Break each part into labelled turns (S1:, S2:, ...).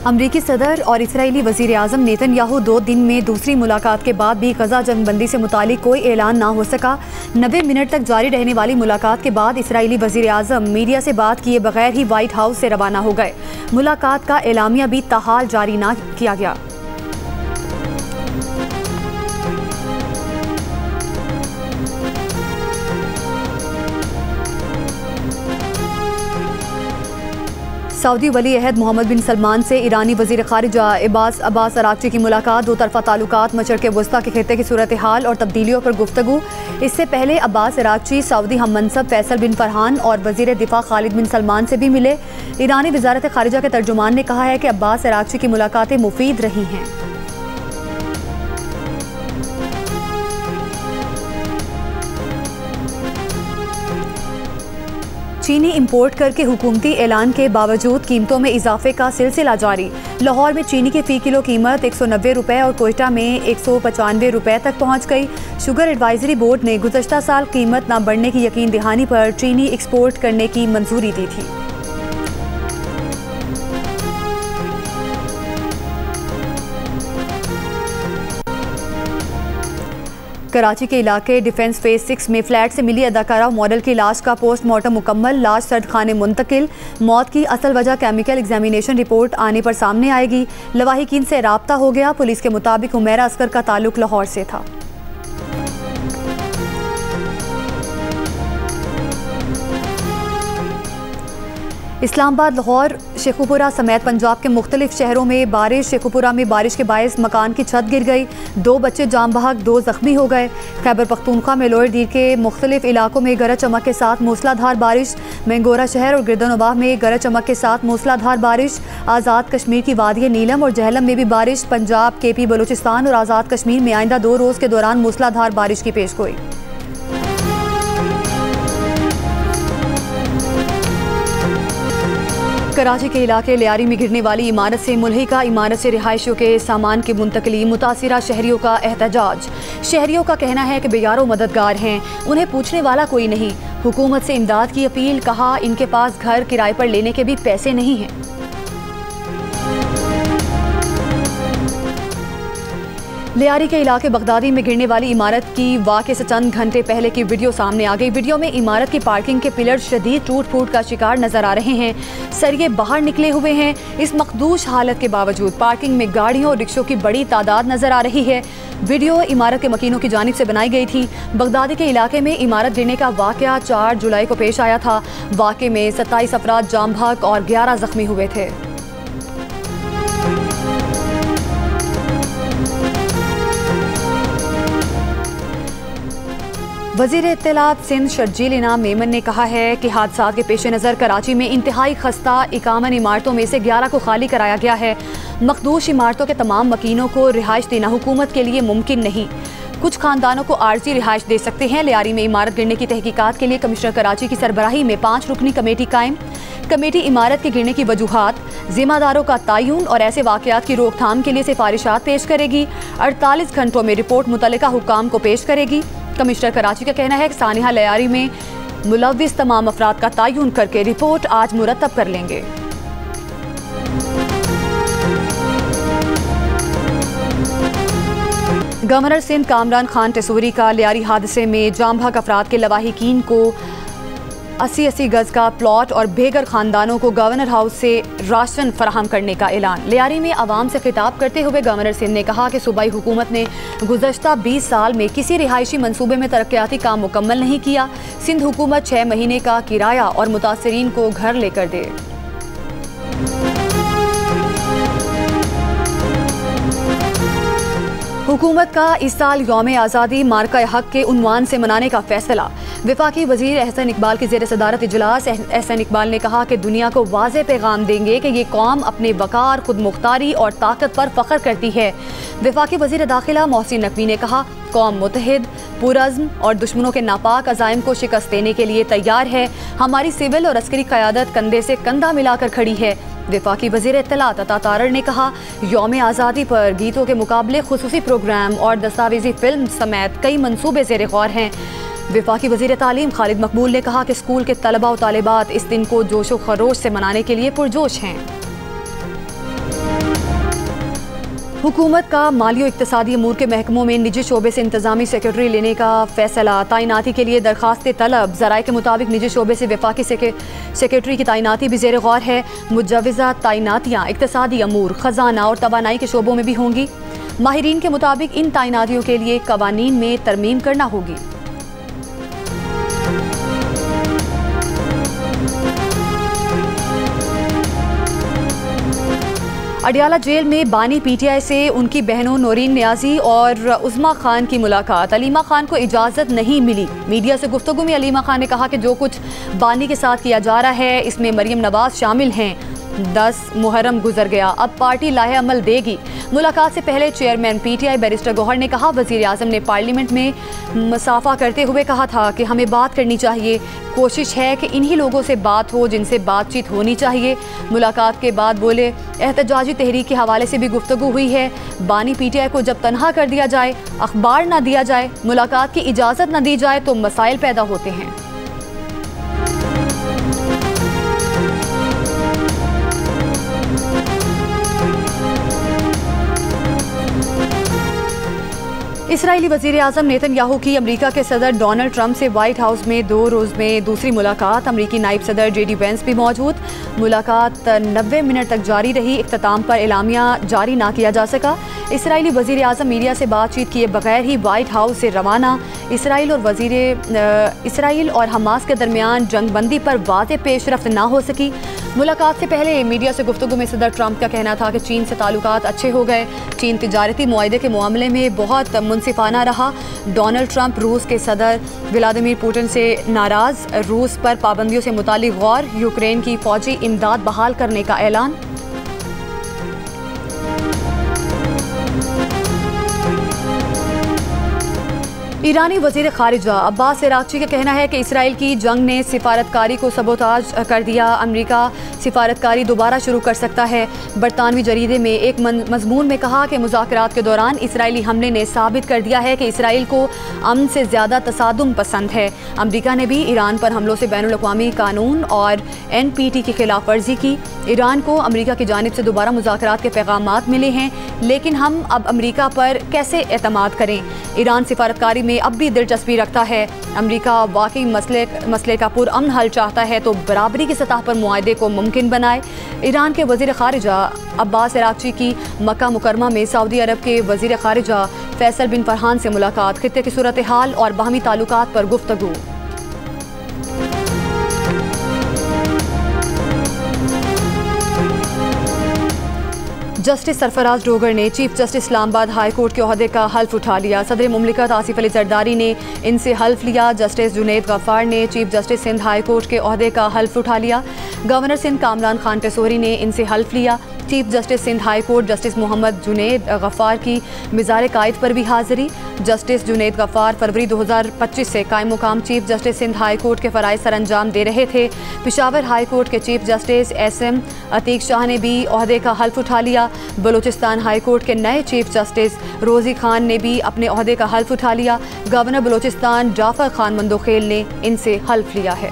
S1: अमरीकी सदर और इसराइली वज़ीर आज़म नेतन्याहू 2 दिन में दूसरी मुलाकात के बाद भी गजा जंगबंदी से मुतालिक कोई ऐलान ना हो सका। 90 मिनट तक जारी रहने वाली मुलाकात के बाद इसराइली वज़ीर आज़म मीडिया से बात किए बगैर ही व्हाइट हाउस से रवाना हो गए। मुलाकात का एलामिया भी ताहाल जारी ना किया गया। सऊदी वली अहद मोहम्मद बिन सलमान से ईरानी वज़ीर ख़ारिजा अब्बास अराग़ची की मुलाकात। 2 तरफ़ा ताल्लुकात, मशरिक़ वस्ता के खित्ते की सूरत हाल और तब्दीलियों पर गुफ्तगू। इससे पहले अब्बास अराग़ची सऊदी हम मनसब फैसल बिन फरहान और वज़ीर दिफ़ा खालिद बिन सलमान से भी मिले। ईरानी वज़ारत ख़ारिजा के तर्जुमान ने कहा है कि अब्बास अराग़ची की मुलाकातें मुफीद रही हैं। चीनी इंपोर्ट करके हुकूमती ऐलान के बावजूद कीमतों में इजाफे का सिलसिला जारी। लाहौर में चीनी की फ़ी किलो कीमत 190 रुपये और कोयटा में 195 रुपये तक पहुँच गई। शुगर एडवाइजरी बोर्ड ने गुज़श्ता साल कीमत न बढ़ने की यकीन दहानी पर चीनी एक्सपोर्ट करने की मंजूरी दी थी। कराची के इलाके डिफेंस फेज 6 में फ्लैट से मिली अदाकारा मॉडल की लाश का पोस्टमार्टम मुकम्मल। लाश सर्द खाने मुंतकिल। मौत की असल वजह केमिकल एग्जामिनेशन रिपोर्ट आने पर सामने आएगी। लवाहिकीन से राब्ता हो गया। पुलिस के मुताबिक उमेरा अस्कर का ताल्लुक लाहौर से था। इस्लामाबाद, लाहौर, शेखुपुरा समेत पंजाब के मुख्तलिफ शहरों में बारिश। शेखुपुरा में बारिश के बायस मकान की छत गिर गई। 2 बच्चे जाम बहक, 2 जख्मी हो गए। खैबर पख्तूनख्वा में लोअर दीर के मुख्तलिफ इलाकों में गरज चमक के साथ मूसलाधार बारिश। मैंगोरा शहर और गिरदनवाह में गरज चमक के साथ मूसलाधार बारिश। आज़ाद कश्मीर की वादी नीलम और जहलम में भी बारिश। पंजाब, KP, बलूचिस्तान और आज़ाद कश्मीर में आइंदा 2 रोज़ के दौरान मूसलाधार बारिश की पेशगोई। कराची के इलाके लियारी में गिरने वाली इमारत से मुल्हिका इमारत से रिहायशियों के सामान की मुंतकली। मुतासिरा शहरियों का एहतजाज। शहरियों का कहना है कि बेयारो मददगार हैं, उन्हें पूछने वाला कोई नहीं। हुकूमत से इमदाद की अपील। कहा इनके पास घर किराए पर लेने के भी पैसे नहीं हैं। लियारी के इलाके बगदादी में गिरने वाली इमारत की वाक़े से चंद घंटे पहले की वीडियो सामने आ गई। वीडियो में इमारत की पार्किंग के पिलर शदीद टूट फूट का शिकार नजर आ रहे हैं। सरिये बाहर निकले हुए हैं। इस मखदूश हालत के बावजूद पार्किंग में गाड़ियों और रिक्शों की बड़ी तादाद नजर आ रही है। वीडियो इमारत के मकीनों की जानिब से बनाई गई थी। बगदादी के इलाके में इमारत गिरने का वाक़या 4 जुलाई को पेश आया था। वाक़े में 27 अफराद जाम बहक और 11 जख्मी हुए थे। वज़ीर इत्तलात सिंध शर्जील इनाम मेमन ने कहा है कि हादसात के पेश नज़र कराची में इंतहाई खस्ता 51 इमारतों में से 11 को खाली कराया गया है। मखदूश इमारतों के तमाम मकीनों को रिहाइश देना हुकूमत के लिए मुमकिन नहीं। कुछ खानदानों को आर्जी रिहाइश दे सकते हैं। लियारी में इमारत गिरने की तहकीकात के लिए कमिश्नर कराची की सरबराही में 5 रुकनी कमेटी कायम। कमेटी इमारत के गिरने की वजूहात, जिम्मेदारों का तयन और ऐसे वाक़यात की रोकथाम के लिए सिफारिशात पेश करेगी। 48 घंटों में रिपोर्ट मुतल्लिका हुक्काम को पेश करेगी। कमिश्नर कराची का कहना है कि सानिहा लियारी में मुलव्विस तमाम अफराद का तयन करके रिपोर्ट आज मुरतब कर लेंगे। गवर्नर सिंध कामरान खान टेसूरी का लियारी हादसे में जाम बहक अफराद के लवाहिकीन को 80-80 गज का प्लॉट और बेघर खानदानों को गवर्नर हाउस से राशन फराहम करने का ऐलान। लियारी में आवाम से खिताब करते हुए गवर्नर सिंध ने कहा कि सूबाई हुकूमत ने गुज़श्ता 20 साल में किसी रिहायशी मनसूबे में तरक्याती काम मुकम्मल नहीं किया। सिंध हुकूमत 6 महीने का किराया और मुतासरीन को घर लेकर दे। हुकूमत का इस साल यौम आज़ादी मार्का हक के उन्वान से मनाने का फैसला। वफाकी वज़ीर एहसन इकबाल की ज़ेर सदारत इजलास। एहसन इकबाल ने कहा कि दुनिया को वाज़ेह पैगाम देंगे कि ये कौम अपने वक़ार, खुद मुख्तारी और ताकत पर फ़ख्र करती है। वफाकी वज़ीर दाखिला मोहसिन नकवी ने कहा कौम मुतहिद, पुरज़्म और दुश्मनों के नापाक अज़ाइम को शिकस्त देने के लिए तैयार है। हमारी सिविल और अस्करी क़यादत कंधे से कंधा मिलाकर खड़ी है। वफाकी वज़ीर इत्तलात अता तारड़ ने कहा यौम आज़ादी पर गीतों के मुकाबले खुसूसी प्रोग्राम और दस्तावेजी फिल्म समेत कई मनसूबे ज़ेर गौर हैं। वफाकी वज़ीर तालीम खालिद मकबूल ने कहा कि स्कूल के तलबा और तालिबात इस दिन को जोशो खरोश से मनाने के लिए पुरजोश हैं। हुकूमत का माली और इक्तिसादी अमूर के महकमों में निजी शोबे से इंतजामी सेक्रेटरी लेने का फैसला। तैनाती के लिए दरखास्तें तलब। ज़राए के मुताबिक निजी शोबे से वफाकी सेक्रेटरी की तैनाती भी ज़ेर गौर है। मुजव्वज़ा तैनातियाँ इक्तिसादी अमूर, ख़जाना और तवानाई के शोबों में भी होंगी। माहिरीन के मुताबिक इन तैनातियों के लिए कवानीन में तरमीम करना होगी। अडियाला जेल में बानी पीटीआई से उनकी बहनों नौरीन नियाजी और उज़्मा खान की मुलाकात। अलीमा खान को इजाज़त नहीं मिली। मीडिया से गुफ्तगू में अलीमा खान ने कहा कि जो कुछ बानी के साथ किया जा रहा है इसमें मरियम नवाज शामिल हैं। 10 मुहर्रम गुजर गया, अब पार्टी लाहे अमल देगी। मुलाकात से पहले चेयरमैन पीटीआई बैरिस्टर गौहर ने कहा, वज़ीर आज़म ने पार्लियामेंट में मुसाफा करते हुए कहा था कि हमें बात करनी चाहिए। कोशिश है कि इन्हीं लोगों से बात हो जिनसे बातचीत होनी चाहिए। मुलाकात के बाद बोले, एहतजाजी तहरीक के हवाले से भी गुफ्तगू हुई है। बानी पीटीआई को जब तनहा कर दिया जाए, अखबार ना दिया जाए, मुलाकात की इजाज़त न दी जाए तो मसाइल पैदा होते हैं। इसराइली वज़ीर आज़म नेतन्याहू की अमेरिका के सदर डोनाल्ड ट्रंप से व्हाइट हाउस में 2 रोज़ में दूसरी मुलाकात। अमेरिकी नायब सदर JD वेंस भी मौजूद। मुलाकात 90 मिनट तक जारी रही। इख्तिताम पर एलामिया जारी ना किया जा सका। इसराइली वज़ीर आज़म मीडिया से बातचीत किए बगैर ही व्हाइट हाउस से रवाना। इसराइल और हमास के दरमियान जंगबंदी पर वाज़ेह पेशरफ्त ना हो सकी। मुलाकात से पहले मीडिया से गुफ्तगू में सदर ट्रंप का कहना था कि चीन से ताल्लुकात अच्छे हो गए। चीन तिजारती मुआहदे के मामले में बहुत मुनसिफाना रहा। डोनाल्ड ट्रंप रूस के सदर व्लादिमीर पुतिन से नाराज़। रूस पर पाबंदियों से मुतालिक गौर। यूक्रेन की फौजी इमदाद बहाल करने का ऐलान। ईरानी वज़ीर ख़ारिजा अब्बास अराग़ची का कहना है कि इसराइल की जंग ने सिफारतकारी को सबोताज कर दिया। अमेरिका सिफारतकारी दोबारा शुरू कर सकता है। बरतानवी जरीदे में एक मज़मून में कहा कि मुज़ाकरात के दौरान इसराइली हमले ने साबित कर दिया है कि इसराइल को अमन से ज़्यादा तसादुम पसंद है। अमेरिका ने भी ईरान पर हमलों से बैनुल-अक़वामी कानून और NPT की खिलाफ वर्जी की। ईरान को अमेरिका की जानिब से दोबारा मुज़ाकरात के पैगामात मिले हैं, लेकिन हम अब अमेरिका पर कैसे एतमाद करें। ईरान सिफारतकारी में अब भी दिलचस्पी रखता है। अमेरिका वाकई मसले का पुरअमन हल चाहता है तो बराबरी की सतह पर मुआहदे को मुमकिन बनाए। ईरान के वज़ीर ख़ारिजा अब्बास अराग़ची की मक्का मुकरमा में सऊदी अरब के वज़ीर ख़ारिजा फैसल बिन फरहान से मुलाकात। खित्ते की सूरत हाल और बाहमी ताल्लुकात पर गुफ्तगू। जस्टिस सरफराज डोगर ने chief justice Islamabad high court के ओहदे का हल्फ उठा लिया। सदर मुमलिकत आसिफ अली जरदारी ने इनसे हल्फ लिया। जस्टिस जुनैद गफ्फार ने chief justice Sindh high court के ओहदे का हल्फ उठा लिया। गवर्नर सिंध कामरान खान टेसोरी ने इनसे हल्फ लिया। Chief justice Sindh high court justice Mohammad Junaid Ghaffar की मिज़ार कायद पर भी हाजिरी। जस्टिस जुनैद गफ्फार फरवरी 2025 से कायम मुकाम chief justice Sindh high court के फ़राइज़ सर अंजाम दे रहे थे। पेशावर हाई कोर्ट के chief justice SM Atiq Shah ने भी ओहदे का हल्फ उठा लिया। बलूचिस्तान हाई कोर्ट के नए चीफ जस्टिस रोज़ी खान ने भी अपने ओहदे का हल्फ उठा लिया। गवर्नर बलूचिस्तान जाफ़र खान मंदोखेल ने इनसे हल्फ लिया है।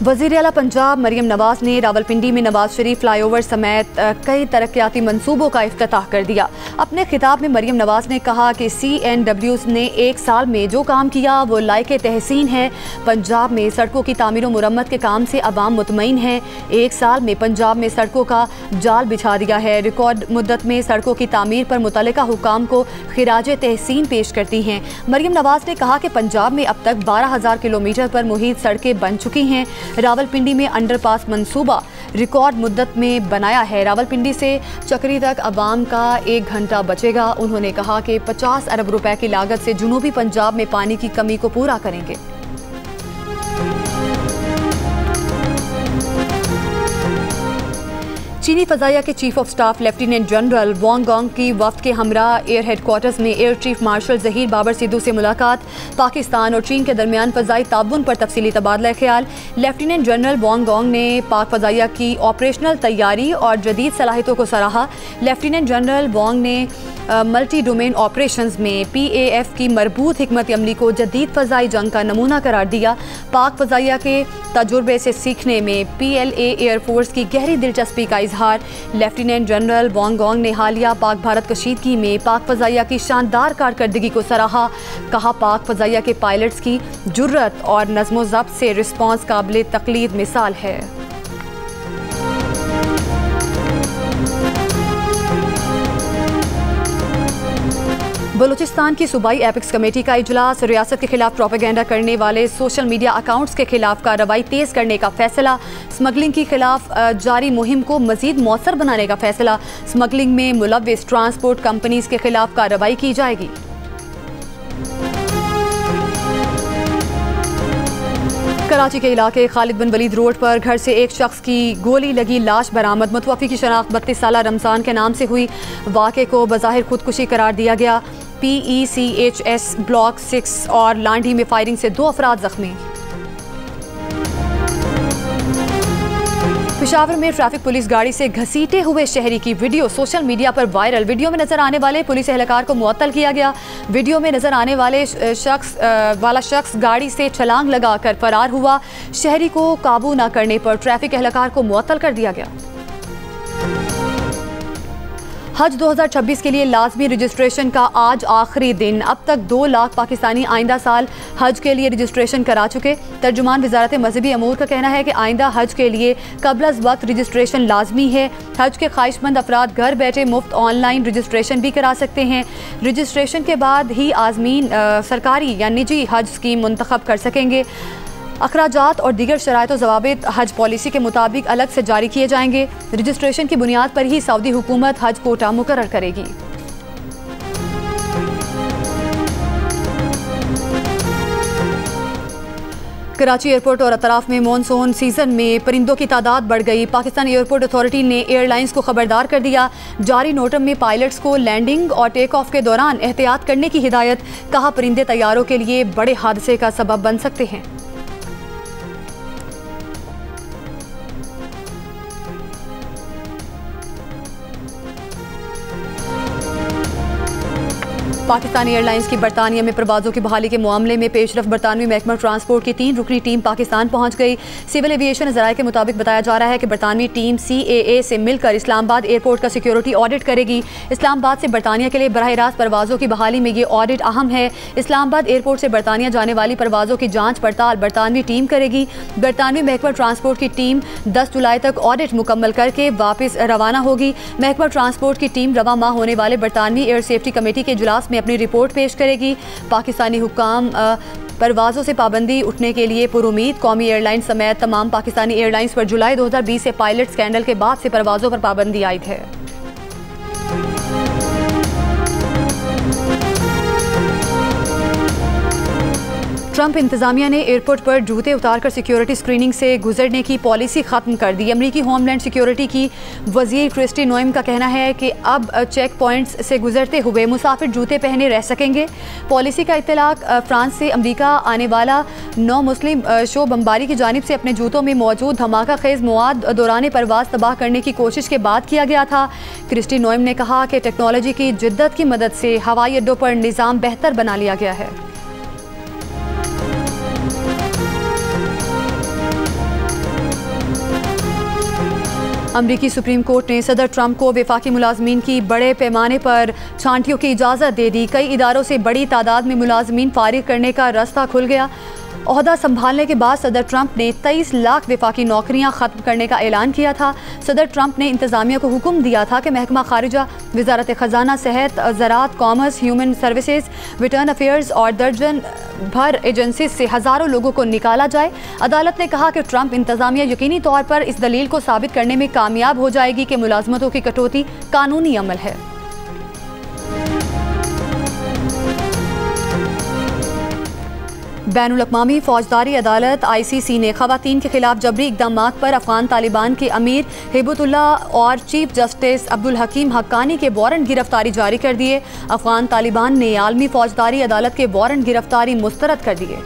S1: वज़ीर आला पंजाब मरियम नवाज ने रावलपिंडी में नवाज शरीफ फ्लाईओवर समेत कई तरक्याती मंसूबों का इफ्तिताह कर दिया। अपने खिताब में मरियम नवाज ने कहा कि CNWs ने 1 साल में जो काम किया वो लायके तहसीन है। पंजाब में सड़कों की तामीर और मुरम्मत के काम से अवाम मुतमईन है। 1 साल में पंजाब में सड़कों का जाल बिछा दिया है। रिकॉर्ड मुद्दत में सड़कों की तामीर पर मुतल्लिका हुकाम को खिराज तहसीन पेश करती हैं। मरियम नवाज ने कहा कि पंजाब में अब तक 12,000 किलोमीटर पर मुहित सड़कें बन चुकी हैं। रावलपिंडी में अंडरपास मंसूबा रिकॉर्ड मुद्दत में बनाया है। रावलपिंडी से चक्री तक अवाम का 1 घंटा बचेगा। उन्होंने कहा कि 50 अरब रुपए की लागत से जुनूबी पंजाब में पानी की कमी को पूरा करेंगे। चीनी फ़ज़ाइया के chief of staff lieutenant general Wang Gong की वफ्द के हमरा एयर हेडक्वार्टर्स में air chief marshal Zaheer Babar Sidhu से मुलाकात। पाकिस्तान और चीन के दरमियान फ़ज़ाई ताउन पर तफसीली तबादला ख्याल। लेफ्टिनेंट जनरल वांग गॉन्ग ने पाक फ़ज़ाइया की ऑपरेशनल तैयारी और जदीद सलाहियतों को सराहा। लेफ्टिनेंट जनरल वांग ने मल्टी डोमेन ऑपरेशंस में PAF की मरबूत हिकमत अमली को जदीद फ़ज़ाई जंग का नमूना करार दिया। पाक फ़ज़ाइया के तजुर्बे से सीखने में PLA एयरफोर्स की गहरी दिलचस्पी का इजहार। लेफ्टिनेंट जनरल वांग गॉन्ग ने हालिया पाक भारत कशीदगी में पाक फ़ज़ाइया की शानदार कारकर्दगी को सराहा। कहा, पाक फ़ज़ाइया के पायलट्स की जुर्रत और नज़्मो ज़ब्त से रिस्पॉन्स काबिल तक़लीद मिसाल है। बलूचिस्तान की सूबाई एपिक्स कमेटी का इजलास। रियासत के खिलाफ प्रोपेगेंडा करने वाले सोशल मीडिया अकाउंट्स के खिलाफ कार्रवाई तेज करने का फैसला। स्मगलिंग के खिलाफ जारी मुहिम को मजीद मौसर बनाने का फैसला। स्मगलिंग में मुलव्विस ट्रांसपोर्ट कंपनीज के खिलाफ कार्रवाई की जाएगी। कराची के इलाके खालिद बिन वलीद रोड पर घर से एक शख्स की गोली लगी लाश बरामद। मुतवफ़ी की शनाख्त 32 साला रमज़ान के नाम से हुई। वाक़े को बज़ाहिर खुदकुशी करार दिया गया। PECHS ब्लॉक 6 और लांडी में फायरिंग से 2 अफराद जख्मी। पेशावर में ट्रैफिक पुलिस गाड़ी से घसीटे हुए शहरी की वीडियो सोशल मीडिया पर वायरल। वीडियो में नजर आने वाले पुलिस एहलकार को मुअत्तल किया गया। वीडियो में नजर आने वाले शख्स गाड़ी से छलांग लगाकर फरार हुआ। शहरी को काबू न करने पर ट्रैफिक एहलकार को मुअत्तल कर दिया गया। हज 2026 के लिए लाजमी रजिस्ट्रेशन का आज आखिरी दिन। अब तक 2 लाख पाकिस्तानी आइंदा साल हज के लिए रजिस्ट्रेशन करा चुके। तर्जुमान वजारत मजहबी अमूर का कहना है कि आइंदा हज के लिए कबल अज़ वक्त रजिस्ट्रेशन लाजमी है। हज के ख्वाहिशमंद अफराद घर बैठे मुफ्त ऑनलाइन रजिस्ट्रेशन भी करा सकते हैं। रजिस्ट्रेशन के बाद ही आज़मीन सरकारी या निजी हज स्कीम मुंतखब कर सकेंगे। अखराजात और दीगर शराइत और ज़वाबित हज पॉलिसी के मुताबिक अलग से जारी किए जाएंगे। रजिस्ट्रेशन की बुनियाद पर ही सऊदी हुकूमत हज कोटा मुकर्रर करेगी। कराची एयरपोर्ट और अतराफ में मॉनसून सीजन में परिंदों की तादाद बढ़ गई। पाकिस्तान एयरपोर्ट अथॉरिटी ने एयरलाइंस को खबरदार कर दिया। जारी नोटम में पायलट्स को लैंडिंग और टेक ऑफ के दौरान एहतियात करने की हिदायत। कहा, परिंदे तैयारों के लिए बड़े हादसे का सबब बन सकते हैं। पाकिस्तानी एयरलाइंस की बरतानिया में प्रवाजों की बहाली के मामले में पेशरफ। बरतानवी महकमा ट्रांसपोर्ट की 3 रुकनी टीम पाकिस्तान पहुंच गई। सिविल एविएशन ज़राए के मुताबिक बताया जा रहा है कि बरतानवी टीम CAA से मिलकर इस्लामाबाद एयरपोर्ट का सिक्योरिटी ऑडिट करेगी। इस्लामाबाद से बरतानिया के लिए बराह रास्त परवाज़ों की बहाली में ये ऑडिट अहम है। इस्लामाबाद एयरपोर्ट से बरतानिया जाने वाली परवाज़ों की जाँच पड़ताल बरतानवी टीम करेगी। बरतानवी महकमा ट्रांसपोर्ट की टीम 10 जुलाई तक ऑडिट मुकम्मल करके वापस रवाना होगी। महकमा ट्रांसपोर्ट की टीम रवा माह होने वाले बरतानवी एयर सेफ्टी कमेटी के इजलास में अपनी रिपोर्ट पेश करेगी। पाकिस्तानी हुक्काम परवाज़ों से पाबंदी उठने के लिए पुरुमीद। कौमी एयरलाइन समेत तमाम पाकिस्तानी एयरलाइंस पर जुलाई 2020 से पायलट स्कैंडल के बाद से परवाज़ों पर पाबंदी आयद है। ट्रंप इंतजामिया ने एयरपोर्ट पर जूते उतारकर सिक्योरिटी स्क्रीनिंग से गुजरने की पॉलिसी ख़त्म कर दी। अमरीकी होमलैंड सिक्योरिटी की वज़ीर क्रिस्टी नोएम का कहना है कि अब चेक पॉइंट्स से गुजरते हुए मुसाफिर जूते पहने रह सकेंगे। पॉलिसी का इत्तलाक फ्रांस से अमरीका आने वाला 9 मुस्लिम शो बमबारी की जानिब से अपने जूतों में मौजूद धमाका खेज मवाद दौरान परवाज़ तबाह करने की कोशिश के बाद किया गया था। क्रिस्टी नोएम ने कहा कि टेक्नोलॉजी की जिद्दत की मदद से हवाई अड्डों पर निज़ाम बेहतर बना लिया गया है। अमरीकी सुप्रीम कोर्ट ने सदर ट्रंप को वफाकी मुलाजमीन की बड़े पैमाने पर छांटियों की इजाज़त दे दी। कई इदारों से बड़ी तादाद में मुलाजमीन फारिग करने का रास्ता खुल गया। ओहदा संभालने के बाद सदर ट्रंप ने 23 लाख वफाकी नौकरियां ख़त्म करने का ऐलान किया था। सदर ट्रंप ने इंतज़ामिया को हुक्म दिया था कि महकमा खारिजा, वजारत ख़जाना, सेहत, ज़राअत, कॉमर्स, ह्यूमन सर्विसेज, रिटर्न अफेयर्स और दर्जन भर एजेंसी से हज़ारों लोगों को निकाला जाए। अदालत ने कहा कि ट्रंप इंतज़ामिया यकीनी तौर पर इस दलील को साबित करने में कामयाब हो जाएगी कि मुलाजमतों की कटौती कानूनी अमल है। बैनुल-अक़वामी फौजदारी अदालत ICC ने ख़वातीन के खिलाफ जबरी इक़दामात पर अफ़गान तालिबान के अमीर हिबतुल्लाह और चीफ जस्टिस अब्दुल हकीम हक्कानी के वारंट गिरफ्तारी जारी कर दिए। अफ़गान तालिबान ने आलमी फौजदारी अदालत के वारंट गिरफ्तारी मुस्तरद कर दिए।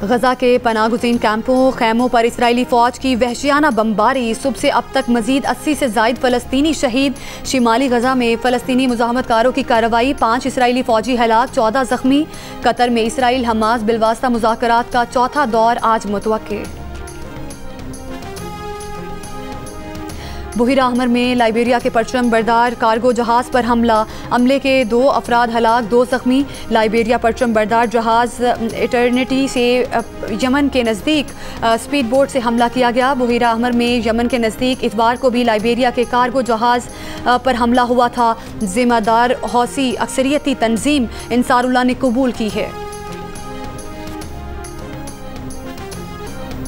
S1: गजा के पनाहगुज़ीन कैंपों खैमों पर इसराइली फ़ौज की वहशियाना बमबारी। सुबह से अब तक मजीद 80 से ज़ायद फ़लस्तीनी शहीद। शिमाली गजा में फ़लस्तीनी मुज़ाहमतकारों की कार्रवाई, 5 इसराइली फ़ौजी हलाक, 14 ज़ख्मी। कतर में इसराइल हमास बिलवास्ता मुज़ाकरात का चौथा दौर आज मुतवक्के। बुहिरा अहमर में लाइबेरिया के परचम बरदार कार्गो जहाज़ पर हमला, हमले के 2 अफराद हलाक, 2 ज़ख्मी। लाइबेरिया परचम बरदार जहाज़ इटर्निटी से यमन के नज़दीक स्पीड बोट से हमला किया गया। बुहिरा अहमर में यमन के नज़दीक इतवार को भी लाइबेरिया के कार्गो जहाज़ पर हमला हुआ था। ज़िम्मेदार हौसी अक्सरियती तंजीम इंसारुल्लाह ने कबूल की है।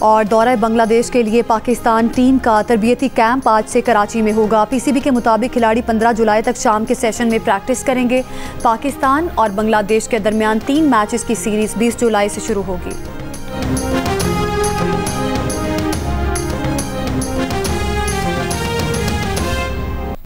S1: और दौरा बांग्लादेश के लिए पाकिस्तान टीम का तरबियती कैंप आज से कराची में होगा। PCB के मुताबिक खिलाड़ी 15 जुलाई तक शाम के सेशन में प्रैक्टिस करेंगे। पाकिस्तान और बांग्लादेश के दरमियान 3 मैचेस की सीरीज़ 20 जुलाई से शुरू होगी।